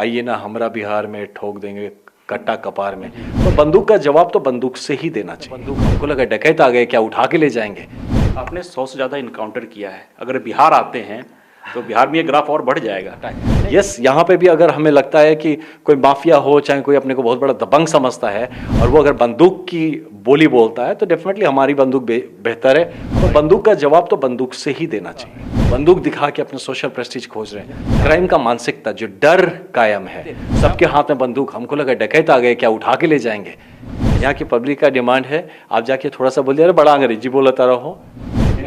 आइए ना हमरा बिहार में ठोक देंगे कट्टा कपार में। तो बंदूक का जवाब तो बंदूक से ही देना चाहिए। बंदूक हमको लगा डकैत आ गए, क्या उठा के ले जाएंगे। आपने 100 से ज़्यादा इनकाउंटर किया है, अगर बिहार आते हैं तो बिहार में ये ग्राफ और बढ़ जाएगा। यस, यहाँ पे भी अगर हमें लगता है कि कोई माफिया हो, चाहे कोई अपने को बहुत बड़ा दबंग समझता है और वो अगर बंदूक की बोली बोलता है तो डेफिनेटली हमारी बंदूक बेहतर है। तो बंदूक का जवाब तो बंदूक से ही देना चाहिए। बंदूक दिखा के अपने सोशल प्रेस्टीज खोज रहे हैं। क्राइम का मानसिकता जो डर कायम है, सबके हाथ में बंदूक, हमको लगा डकैत आ गए, क्या उठा के ले जाएंगे। यहाँ की पब्लिक का डिमांड है, आप जाके थोड़ा सा बोल दिया, बड़ा अंग्रेजी बोलता रहो।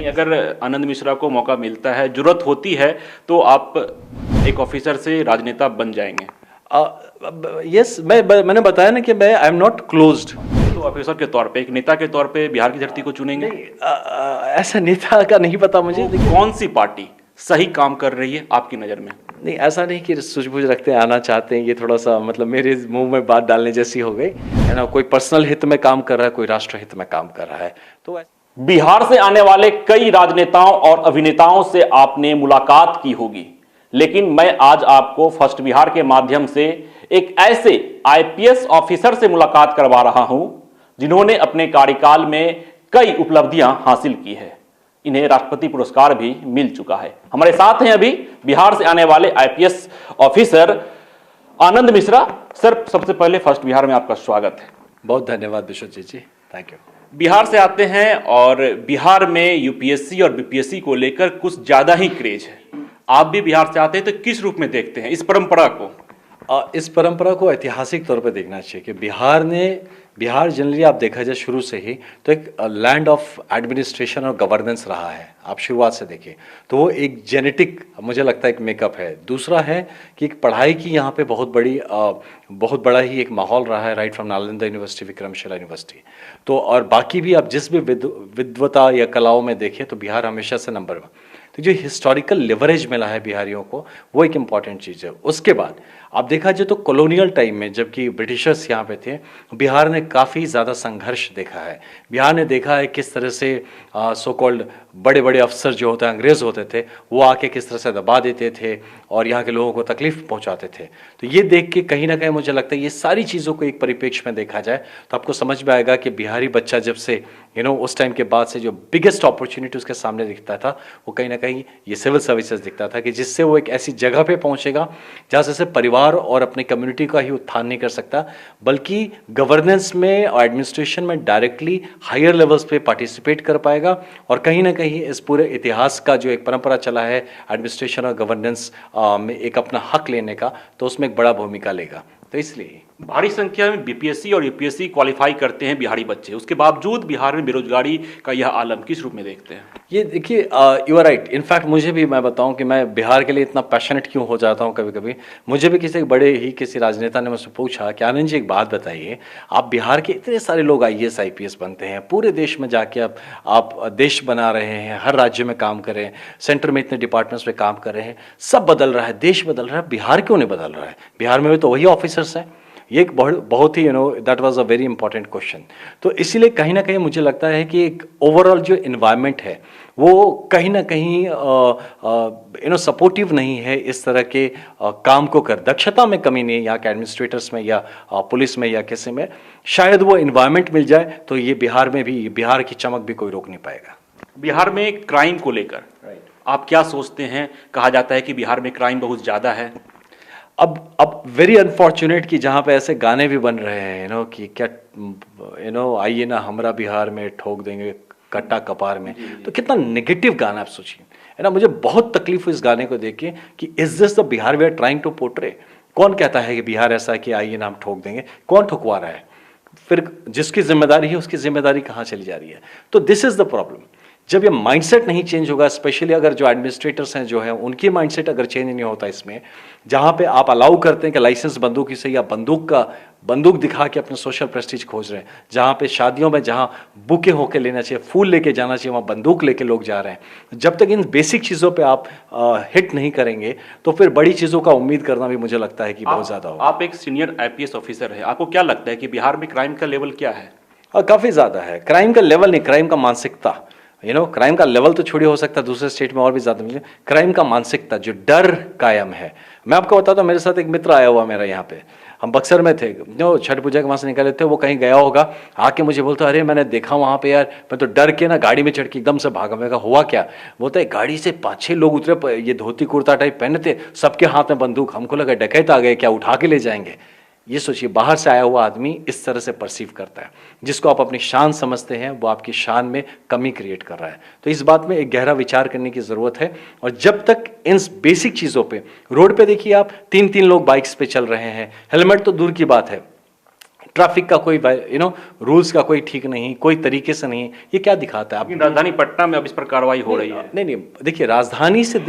अगर आनंद मिश्रा को मौका मिलता है, जरूरत होती है, तो आप एक ऑफिसर से राजनेता बन जाएंगे? यस, मैंने बताया ना कि मैं आई एम नॉट क्लोज्ड। तो ऑफिसर के तौर पे, एक नेता के तौर पे बिहार की धरती को चुनेंगे? ऐसा नेता का नहीं पता मुझे। तो कौन सी पार्टी सही काम कर रही है आपकी नज़र में? नहीं, ऐसा नहीं कि सूझबूझ रखते हैं, आना चाहते हैं, ये थोड़ा सा मतलब मेरे मुंह में बात डालने जैसी हो गई है ना। कोई पर्सनल हित में काम कर रहा है, कोई राष्ट्र हित में काम कर रहा है। तो बिहार से आने वाले कई राजनेताओं और अभिनेताओं से आपने मुलाकात की होगी, लेकिन मैं आज आपको फर्स्ट बिहार के माध्यम से एक ऐसे आईपीएस ऑफिसर से मुलाकात करवा रहा हूं जिन्होंने अपने कार्यकाल में कई उपलब्धियां हासिल की है। इन्हें राष्ट्रपति पुरस्कार भी मिल चुका है। हमारे साथ हैं अभी बिहार से आने वाले आईपीएस ऑफिसर आनंद मिश्रा। सर, सबसे पहले फर्स्ट बिहार में आपका स्वागत है। बहुत धन्यवाद विश्वजीत जी, थैंक यू। बिहार से आते हैं और बिहार में यूपीएससी और बीपीएससी को लेकर कुछ ज्यादा ही क्रेज है। आप भी बिहार से आते हैं, तो किस रूप में देखते हैं इस परंपरा को? इस परंपरा को ऐतिहासिक तौर पे देखना चाहिए कि बिहार जनरली आप देखा जाए शुरू से ही तो एक लैंड ऑफ एडमिनिस्ट्रेशन और गवर्नेंस रहा है। आप शुरुआत से देखिए तो वो एक जेनेटिक, मुझे लगता है, एक मेकअप है। दूसरा है कि एक पढ़ाई की यहाँ पे बहुत बड़ा ही एक माहौल रहा है, right from Nalanda university, Vikramshila university. तो और बाकी भी आप जिस भी विद्वता या कलाओं में देखें तो बिहार हमेशा से नंबर 1। तो जो हिस्टोरिकल लिवरेज मिला है बिहारियों को, वो एक इम्पॉर्टेंट चीज़ है। उसके बाद आप देखा जाए तो कॉलोनियल टाइम में जबकि ब्रिटिशर्स यहाँ पे थे, बिहार ने काफ़ी ज़्यादा संघर्ष देखा है। बिहार ने देखा है किस तरह से सो कॉल्ड बड़े बड़े अफसर जो होते हैं, अंग्रेज़ होते थे, वो आके किस तरह से दबा देते थे और यहाँ के लोगों को तकलीफ पहुँचाते थे। तो ये देख के कहीं ना कहीं मुझे लगता है ये सारी चीज़ों को एक परिप्रेक्ष्य में देखा जाए तो आपको समझ में आएगा कि बिहारी बच्चा जब से उस टाइम के बाद से जो बिगेस्ट अपॉर्चुनिटी उसके सामने दिखता था वो कहीं ना कहीं ये सिविल सर्विसेज दिखता था कि जिससे वो एक ऐसी जगह पे पहुंचेगा जहाँ से परिवार और अपनी कम्युनिटी का ही उत्थान नहीं कर सकता, बल्कि गवर्नेंस में और एडमिनिस्ट्रेशन में डायरेक्टली हायर लेवल्स पे पार्टिसिपेट कर पाएगा और कहीं ना कहीं इस पूरे इतिहास का जो एक परंपरा चला है एडमिनिस्ट्रेशन और गवर्नेंस में एक अपना हक लेने का, तो उसमें एक बड़ा भूमिका लेगा। तो इसलिए भारी संख्या में बीपीएससी और यूपीएससी क्वालिफाई करते हैं बिहारी बच्चे, उसके बावजूद बिहार में बेरोजगारी का यह आलम किस रूप में देखते हैं? ये देखिए, यू आर राइट। इनफैक्ट मुझे भी, मैं बताऊं कि मैं बिहार के लिए इतना पैशनेट क्यों हो जाता हूं कभी कभी। मुझे भी किसी राजनेता ने मुझसे पूछा कि आनंद जी एक बात बताइए, आप बिहार के इतने सारे लोग आईएएस आईपीएस बनते हैं, पूरे देश में जाके आप देश बना रहे हैं, हर राज्य में काम कर रहे हैं, सेंटर में इतने डिपार्टमेंट्स में काम कर रहे हैं, सब बदल रहा है, देश बदल रहा है, बिहार क्यों नहीं बदल रहा है? बिहार में भी तो वही ऑफिसर्स हैं। ये एक बहुत ही that was a very important question. तो इसीलिए कहीं ना कहीं मुझे लगता है कि एक ओवरऑल जो इन्वायरमेंट है वो कहीं ना कहीं सपोर्टिव नहीं है इस तरह के काम को कर। दक्षता में कमी नहीं है यहाँ के एडमिनिस्ट्रेटर्स में या पुलिस में या किसी में। शायद वो इन्वायरमेंट मिल जाए तो ये बिहार की चमक भी कोई रोक नहीं पाएगा। बिहार में क्राइम को लेकर आप क्या सोचते हैं? कहा जाता है कि बिहार में क्राइम बहुत ज़्यादा है। अब वेरी अनफॉर्चुनेट कि जहाँ पे ऐसे गाने भी बन रहे हैं कि क्या आइए ना हमरा बिहार में ठोक देंगे कट्टा कपार में। तो कितना नेगेटिव गाना आप सोचिए, है ना। मुझे बहुत तकलीफ हुई इस गाने को देख के कि is this the Bihar we are trying to portray. कौन कहता है कि बिहार ऐसा है कि आइए ना हम ठोक देंगे? कौन ठुकवा रहा है? फिर जिसकी जिम्मेदारी है उसकी जिम्मेदारी कहाँ चली जा रही है? तो दिस इज द प्रॉब्लम। जब ये माइंडसेट नहीं चेंज होगा, स्पेशली अगर जो एडमिनिस्ट्रेटर्स हैं जो हैं उनकी माइंडसेट अगर चेंज नहीं होता इसमें, जहाँ पे आप अलाउ करते हैं कि लाइसेंस बंदूक से या बंदूक दिखा के अपने सोशल प्रेस्टीज खोज रहे हैं, जहाँ पे शादियों में जहाँ बुके होके लेना चाहिए, फूल लेके जाना चाहिए, वहाँ बंदूक लेके लोग जा रहे हैं। जब तक इन बेसिक चीज़ों पे आप हिट नहीं करेंगे तो फिर बड़ी चीज़ों का उम्मीद करना भी मुझे लगता है कि बहुत ज़्यादा होगा। आप एक सीनियर आईपीएस ऑफिसर है, आपको क्या लगता है कि बिहार में क्राइम का लेवल क्या है? काफ़ी ज़्यादा है। क्राइम का लेवल नहीं, क्राइम का मानसिकता। क्राइम का लेवल तो छोड़ी हो सकता है दूसरे स्टेट में और भी ज़्यादा मिले, क्राइम का मानसिकता जो डर कायम है। मैं आपको बताता हूँ, मेरे साथ एक मित्र आया हुआ मेरा यहाँ पे, हम बक्सर में थे, जो छठ पूजा के वहाँ से निकले थे, वो कहीं गया होगा, आके मुझे बोलता अरे मैंने देखा वहाँ पे यार, मैं तो डर के ना गाड़ी में चढ़ के एकदम से भागा। मैं कहा हुआ क्या? बोलता है गाड़ी से 5-6 लोग उतरे, ये धोती कुर्ता टाइप पहने थे, सबके हाथ में बंदूक, हमको लगा डकैत आ गए क्या, उठा के ले जाएंगे। ये सोचिए, बाहर से आया हुआ आदमी इस तरह से परसीव करता है, जिसको आप अपनी शान समझते हैं वो आपकी शान में कमी क्रिएट कर रहा है। तो इस बात में एक गहरा विचार करने की ज़रूरत है। और जब तक इन बेसिक चीज़ों पे, रोड पे देखिए आप 3-3 लोग बाइक्स पे चल रहे हैं, हेलमेट तो दूर की बात है, ट्रैफिक का कोई रूल्स का कोई ठीक नहीं, कोई तरीके से नहीं, ये क्या दिखाता है? आप राजधानी पटना में अब इस पर कार्रवाई हो रही है। नहीं, देखिए, राजधानी से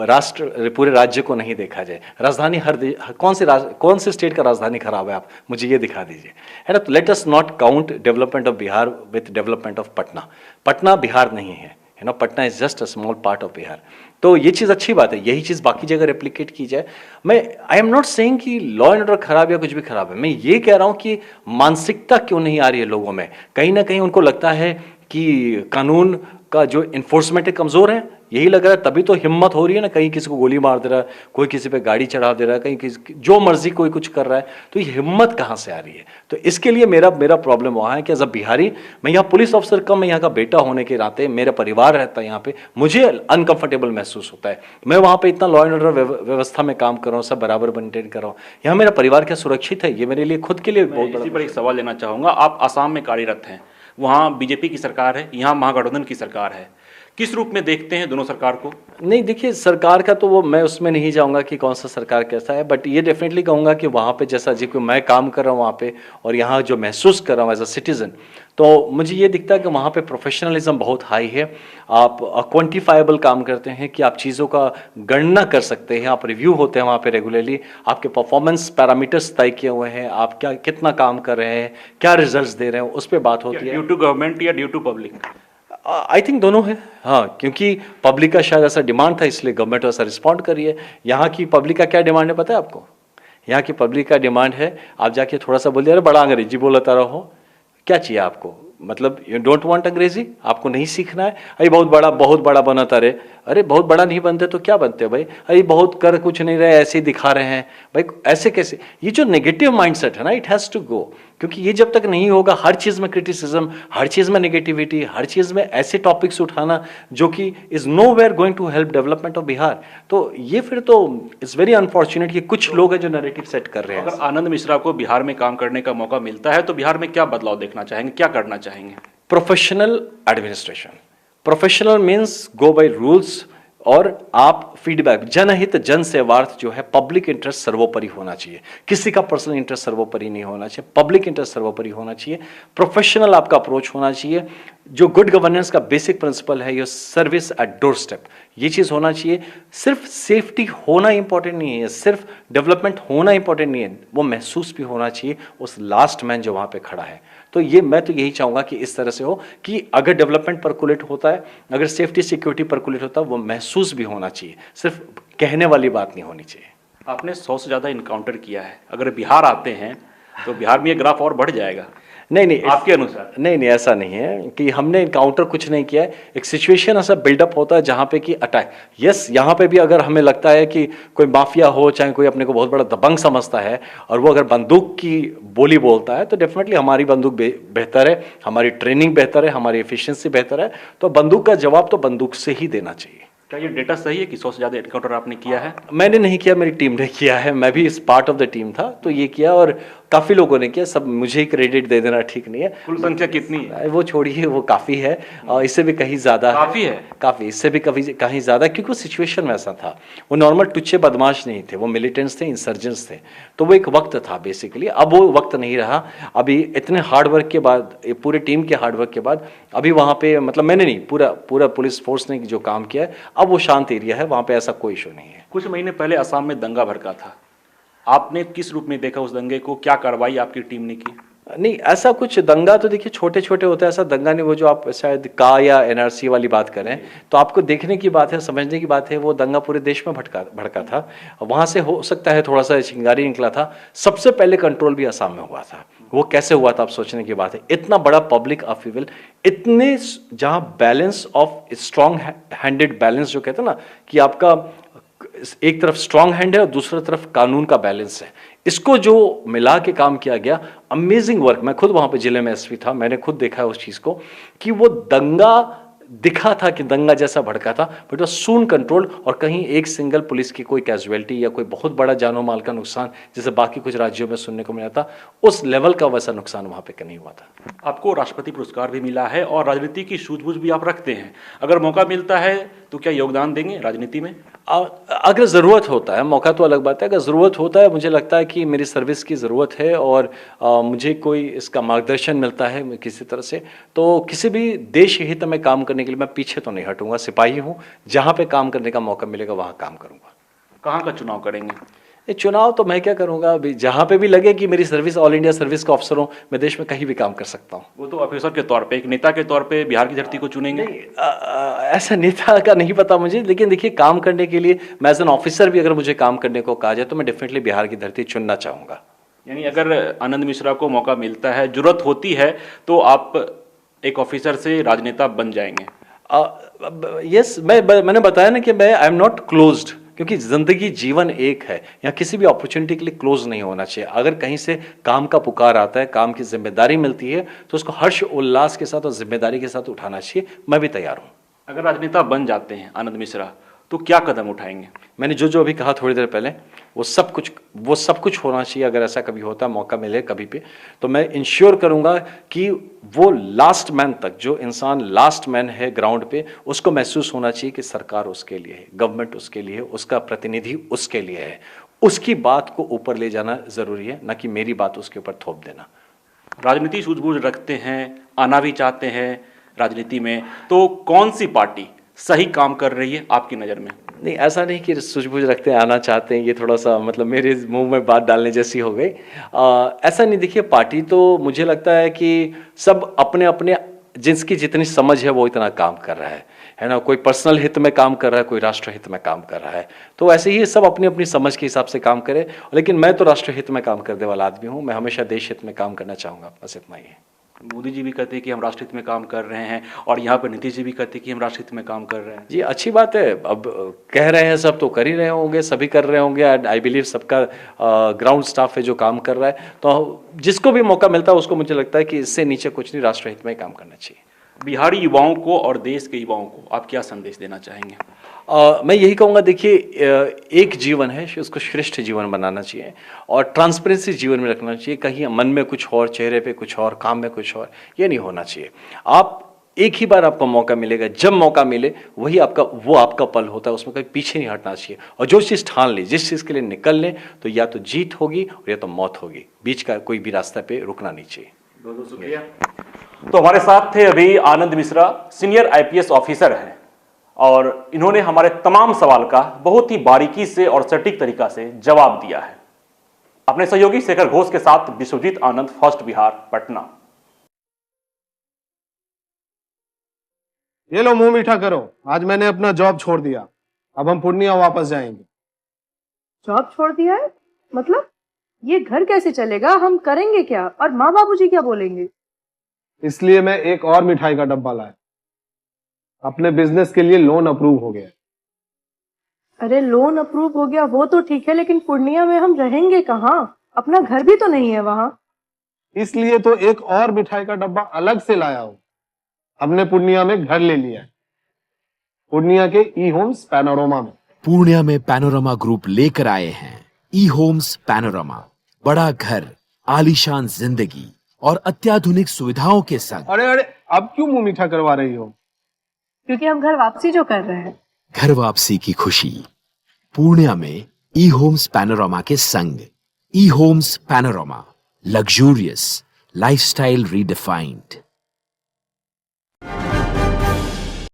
राष्ट्र, पूरे राज्य को नहीं देखा जाए। राजधानी कौन से स्टेट का राजधानी खराब है, आप मुझे ये दिखा दीजिए, है ना। तो let us not count development of Bihar with development of Patna. Patna Bihar नहीं है, Patna is just a small part of Bihar. तो ये चीज़ अच्छी बात है, यही चीज़ बाकी जगह रेप्लिकेट की जाए। आई एम नॉट सेइंग कि लॉ एंड ऑर्डर खराब या कुछ भी खराब है, मैं ये कह रहा हूँ कि मानसिकता क्यों नहीं आ रही है लोगों में। कहीं ना कहीं उनको लगता है कि कानून का जो इन्फोर्समेंट है कमज़ोर है, यही लग रहा है, तभी तो हिम्मत हो रही है ना, कहीं किसी को गोली मार दे रहा है, कोई किसी पे गाड़ी चढ़ा दे रहा है, कहीं किसी जो मर्जी कोई कुछ कर रहा है, तो ये हिम्मत कहाँ से आ रही है? तो इसके लिए मेरा प्रॉब्लम वहाँ है कि एज अ बिहारी, मैं यहाँ पुलिस ऑफिसर कम, मैं यहाँ का बेटा होने के नाते, मेरा परिवार रहता है यहाँ पे, मुझे अनकंफर्टेबल महसूस होता है। मैं वहाँ पे इतना लॉ एंड ऑर्डर व्यवस्था में काम कर रहा हूँ, सब बराबर मेंटेन कर रहा हूँ, यहाँ मेरा परिवार क्या सुरक्षित है, ये मेरे लिए खुद के लिए बहुत बड़ा। इसी पर एक सवाल लेना चाहूँगा, आप आसाम में कार्यरत हैं, वहाँ बीजेपी की सरकार है, यहाँ महागठबंधन की सरकार है, किस रूप में देखते हैं दोनों सरकार को? नहीं, देखिए, सरकार का तो वो मैं उसमें नहीं जाऊंगा कि कौन सा सरकार कैसा है, बट ये डेफिनेटली कहूंगा कि वहाँ पे जैसा जी को मैं काम कर रहा हूँ वहाँ पे, और यहाँ जो महसूस कर रहा हूँ एज अ सिटीजन, तो मुझे ये दिखता है कि वहाँ पे प्रोफेशनलिज्म बहुत हाई है। आप क्वान्टिफाइबल काम करते हैं कि आप चीज़ों का गणना कर सकते हैं, आप रिव्यू होते हैं वहाँ पे रेगुलरली, आपके परफॉर्मेंस पैरामीटर्स तय किए हुए हैं, आप क्या कितना काम कर रहे हैं, क्या रिजल्ट दे रहे हैं, उस पर बात होती है। ड्यू टू गवर्नमेंट या due to public? I think दोनों है, हाँ, क्योंकि पब्लिक का शायद ऐसा डिमांड था, इसलिए गवर्नमेंट वैसा रिस्पॉन्ड करी है। यहाँ की पब्लिक का क्या डिमांड है पता है आपको? यहाँ की पब्लिक का डिमांड है, आप जाके थोड़ा सा बोलिए अरे बड़ा अंग्रेजी बोलता रहो, क्या चाहिए आपको, मतलब यू डोंट वांट अंग्रेजी, आपको नहीं सीखना है? अरे बहुत बड़ा बनाता रहे, अरे बहुत बड़ा नहीं बनते तो क्या बनते भाई? अरे बहुत कर कुछ नहीं रहे, ऐसे ही दिखा रहे हैं भाई, ऐसे कैसे? ये जो नेगेटिव माइंडसेट है ना, इट हैज़ टू गो, क्योंकि ये जब तक नहीं होगा, हर चीज़ में क्रिटिसिज्म, हर चीज़ में नेगेटिविटी, हर चीज़ में ऐसे टॉपिक्स उठाना जो कि is nowhere going to help development of Bihar, तो ये फिर तो इट्स वेरी अनफॉर्चुनेट कि कुछ लोग हैं जो नैरेटिव सेट कर रहे हैं। अगर आनंद मिश्रा को बिहार में काम करने का मौका मिलता है तो बिहार में क्या बदलाव देखना चाहेंगे, क्या करना चाहेंगे? Professional administration. Professional means go by rules, और आप फीडबैक, जनहित जन सेवार्थ जो है, पब्लिक इंटरेस्ट सर्वोपरि होना चाहिए, किसी का पर्सनल इंटरेस्ट सर्वोपरि नहीं होना चाहिए, पब्लिक इंटरेस्ट सर्वोपरि होना चाहिए, प्रोफेशनल आपका अप्रोच होना चाहिए। जो गुड गवर्नेंस का बेसिक प्रिंसिपल है, ये सर्विस एट डोर स्टेप, ये चीज़ होना चाहिए। सिर्फ सेफ्टी होना इंपॉर्टेंट नहीं है, सिर्फ डेवलपमेंट होना इंपॉर्टेंट नहीं है, वो महसूस भी होना चाहिए उस लास्ट मैन जो वहाँ पे खड़ा है। तो ये मैं तो यही चाहूँगा कि इस तरह से हो कि अगर डेवलपमेंट परकुलेट होता है, अगर सेफ्टी सिक्योरिटी परकुलेट होता है, वो महसूस भी होना चाहिए, सिर्फ कहने वाली बात नहीं होनी चाहिए। आपने 100 से ज़्यादा इनकाउंटर किया है, अगर बिहार आते हैं तो बिहार में ये ग्राफ और बढ़ जाएगा? नहीं, आपके अनुसार? नहीं, ऐसा नहीं है कि हमने इनकाउंटर कुछ नहीं किया है। एक सिचुएशन ऐसा बिल्डअप होता है जहाँ पे कि अटैक, यस, यहाँ पे भी अगर हमें लगता है कि कोई माफिया हो, चाहे कोई अपने को बहुत बड़ा दबंग समझता है, और वो अगर बंदूक की बोली बोलता है, तो डेफिनेटली हमारी बंदूक बेहतर है, हमारी ट्रेनिंग बेहतर है, हमारी एफिशिएंसी बेहतर है, तो बंदूक का जवाब तो बंदूक से ही देना चाहिए। क्या ये डेटा सही है कि 100 से ज़्यादा एनकाउंटर आपने किया है? मैंने नहीं किया, मेरी टीम ने किया है, मैं भी इस पार्ट ऑफ द टीम था, तो ये किया, और काफ़ी लोगों ने किया, सब मुझे ही क्रेडिट दे देना ठीक नहीं है। कुल संख्या कितनी है? वो छोड़िए, वो काफ़ी है, और इससे भी कहीं ज़्यादा काफ़ी है, काफ़ी, इससे भी कहीं ज़्यादा, क्योंकि वो सिचुएशन वैसा था, वो नॉर्मल टुच्चे बदमाश नहीं थे, वो मिलिटेंट्स थे, इंसर्जेंट्स थे, तो वो एक वक्त था बेसिकली। अब वो वक्त नहीं रहा, अभी इतने हार्डवर्क के बाद, पूरे टीम के हार्डवर्क के बाद, अभी वहाँ पे, मतलब मैंने नहीं, पूरा पुलिस फोर्स ने जो काम किया है, अब वो शांत एरिया है, वहाँ पे ऐसा कोई इशू नहीं है। कुछ महीने पहले असम में दंगा भड़का था, आपने किस रूप में देखा उस दंगे को, क्या कार्रवाई आपकी टीम ने की? नहीं, ऐसा कुछ दंगा तो देखिए छोटे छोटे होता है, ऐसा दंगा नहीं, वो जो आप शायद का या एनआरसी वाली बात करें, तो आपको देखने की बात है, समझने की बात है, वो दंगा पूरे देश में भड़का था, वहाँ से हो सकता है थोड़ा सा चिंगारी निकला था, सबसे पहले कंट्रोल भी असम में हुआ था, वो कैसे हुआ था आप सोचने की बात है। इतना बड़ा पब्लिक अपीवल, इतने जहां balance of strong handed balance जो कहते हैं ना कि आपका एक तरफ स्ट्रॉन्ग हैंड है और दूसरी तरफ कानून का बैलेंस है, इसको जो मिला के काम किया गया, अमेजिंग वर्क। मैं खुद वहां पे जिले में एसपी था, मैंने खुद देखा है उस चीज को कि वो दंगा दिखा था कि दंगा जैसा भड़का था, बट वो सून कंट्रोल, और कहीं एक सिंगल पुलिस की कोई कैजुअलिटी या कोई बहुत बड़ा जानो माल का नुकसान जैसे बाकी कुछ राज्यों में सुनने को मिला था, उस लेवल का वैसा नुकसान वहां पे नहीं हुआ था। आपको राष्ट्रपति पुरस्कार भी मिला है और राजनीति की सूझबूझ भी आप रखते हैं। अगर मौका मिलता है तो क्या योगदान देंगे राजनीति में? अगर ज़रूरत होता है, मौका तो अलग बात है, अगर ज़रूरत होता है, मुझे लगता है कि मेरी सर्विस की ज़रूरत है और मुझे कोई इसका मार्गदर्शन मिलता है किसी तरह से, तो किसी भी देश हित में काम करने के लिए मैं पीछे तो नहीं हटूंगा। सिपाही हूँ, जहाँ पे काम करने का मौका मिलेगा वहाँ काम करूँगा। कहाँ का चुनाव करेंगे? ये चुनाव तो मैं क्या करूंगा, अभी जहाँ पे भी लगे कि मेरी सर्विस ऑल इंडिया सर्विस का अफसर हूँ, मैं देश में कहीं भी काम कर सकता हूँ। वो तो ऑफिसर के तौर पे, एक नेता के तौर पे बिहार की धरती को चुनेंगे? ऐसा नेता का नहीं पता मुझे, लेकिन देखिए काम करने के लिए मैं एज एन ऑफिसर भी अगर मुझे काम करने को कहा जाए तो मैं डेफिनेटली बिहार की धरती चुनना चाहूंगा। यानी अगर आनंद मिश्रा को मौका मिलता है, जरूरत होती है, तो आप एक ऑफिसर से राजनेता बन जाएंगे? यस, मैंने बताया ना कि मैं आई एम नॉट क्लोज्ड, क्योंकि जिंदगी जीवन एक है, यहाँ किसी भी अपॉर्चुनिटी के लिए क्लोज नहीं होना चाहिए। अगर कहीं से काम का पुकार आता है, काम की जिम्मेदारी मिलती है, तो उसको हर्ष उल्लास के साथ और जिम्मेदारी के साथ उठाना चाहिए। मैं भी तैयार हूँ। अगर राजनेता बन जाते हैं आनंद मिश्रा, तो क्या कदम उठाएंगे? मैंने जो अभी कहा थोड़ी देर पहले, वो सब कुछ होना चाहिए। अगर ऐसा कभी होता, मौका मिले कभी भी, तो मैं इंश्योर करूंगा कि वो लास्ट मैन तक, जो इंसान लास्ट मैन है ग्राउंड पे, उसको महसूस होना चाहिए कि सरकार उसके लिए है, गवर्नमेंट उसके लिए है, उसका प्रतिनिधि उसके लिए है। उसकी बात को ऊपर ले जाना जरूरी है, ना कि मेरी बात उसके ऊपर थोप देना। राजनीति सूझबूझ रखते हैं, आना भी चाहते हैं राजनीति में, तो कौन सी पार्टी सही काम कर रही है आपकी नज़र में? नहीं, ऐसा नहीं कि सूझबूझ रखते हैं, आना चाहते हैं, ये थोड़ा सा मतलब मेरे मुंह में बात डालने जैसी हो गई। ऐसा नहीं, देखिए पार्टी तो मुझे लगता है कि सब अपने अपने जिसकी जितनी समझ है वो इतना काम कर रहा है ना। कोई पर्सनल हित में काम कर रहा है, कोई राष्ट्र हित में काम कर रहा है, तो ऐसे ही सब अपनी अपनी समझ के हिसाब से काम करे। लेकिन मैं तो राष्ट्र हित में काम करने वाला आदमी हूँ, मैं हमेशा देश हित में काम करना चाहूँगा, बस इतना ही है। मोदी जी भी कहते हैं कि हम राष्ट्र हित में काम कर रहे हैं, और यहाँ पर नीतीश जी भी कहते हैं कि हम राष्ट्र हित में काम कर रहे हैं। जी, अच्छी बात है। अब कह रहे हैं सब, तो कर ही रहे होंगे, सभी कर रहे होंगे। आई बिलीव सबका ग्राउंड स्टाफ है जो काम कर रहा है, तो जिसको भी मौका मिलता है उसको मुझे लगता है कि इससे नीचे कुछ नहीं, राष्ट्र हित में काम करना चाहिए। बिहारी युवाओं को और देश के युवाओं को आप क्या संदेश देना चाहेंगे? मैं यही कहूँगा, देखिए एक जीवन है, उसको श्रेष्ठ जीवन बनाना चाहिए और ट्रांसपेरेंसी जीवन में रखना चाहिए। कहीं मन में कुछ और, चेहरे पे कुछ और, काम में कुछ और, ये नहीं होना चाहिए। आप एक ही बार आपको मौका मिलेगा, जब मौका मिले वही आपका पल होता है, उसमें कभी पीछे नहीं हटना चाहिए। और जो चीज़ ठान ली, जिस चीज़ के लिए निकल लें, तो या तो जीत होगी और या तो मौत होगी, बीच का कोई भी रास्ते पे रुकना नहीं चाहिए। बहुत बहुत शुक्रिया। तो हमारे साथ थे अभी आनंद मिश्रा, सीनियर आईपीएस ऑफिसर हैं, और इन्होंने हमारे तमाम सवाल का बहुत ही बारीकी से और सटीक तरीका से जवाब दिया है। अपने सहयोगी शेखर घोष के साथ विश्वजीत आनंद, फर्स्ट बिहार, पटना। ये लो, मुंह मीठा करो। आज मैंने अपना जॉब छोड़ दिया, अब हम पूर्णिया वापस जाएंगे। जॉब छोड़ दिया है? मतलब ये घर कैसे चलेगा? हम करेंगे क्या? और माँ बाबूजी क्या बोलेंगे? इसलिए मैं एक और मिठाई का डब्बा लाया। अपने बिजनेस के लिए लोन अप्रूव हो गया। अरे लोन अप्रूव हो गया वो तो ठीक है, लेकिन पूर्णिया में हम रहेंगे कहाँ? अपना घर भी तो नहीं है वहाँ। इसलिए तो एक और मिठाई का डब्बा अलग से लाया हूँ। हमने पूर्णिया में घर ले लिया है, पूर्णिया के ई होम्स पैनोरमा में। पूर्णिया में पैनोरमा ग्रुप लेकर आए हैं ई होम्स पैनोरमा। बड़ा घर, आलीशान जिंदगी और अत्याधुनिक सुविधाओं के संग। अरे अब क्यों मुंह मीठा करवा रही हो? क्योंकि हम घर वापसी जो कर रहे हैं। घर वापसी की खुशी पूर्णिया में ई होम्स पैनोरमा के संग। E homes panorama, luxurious lifestyle redefined.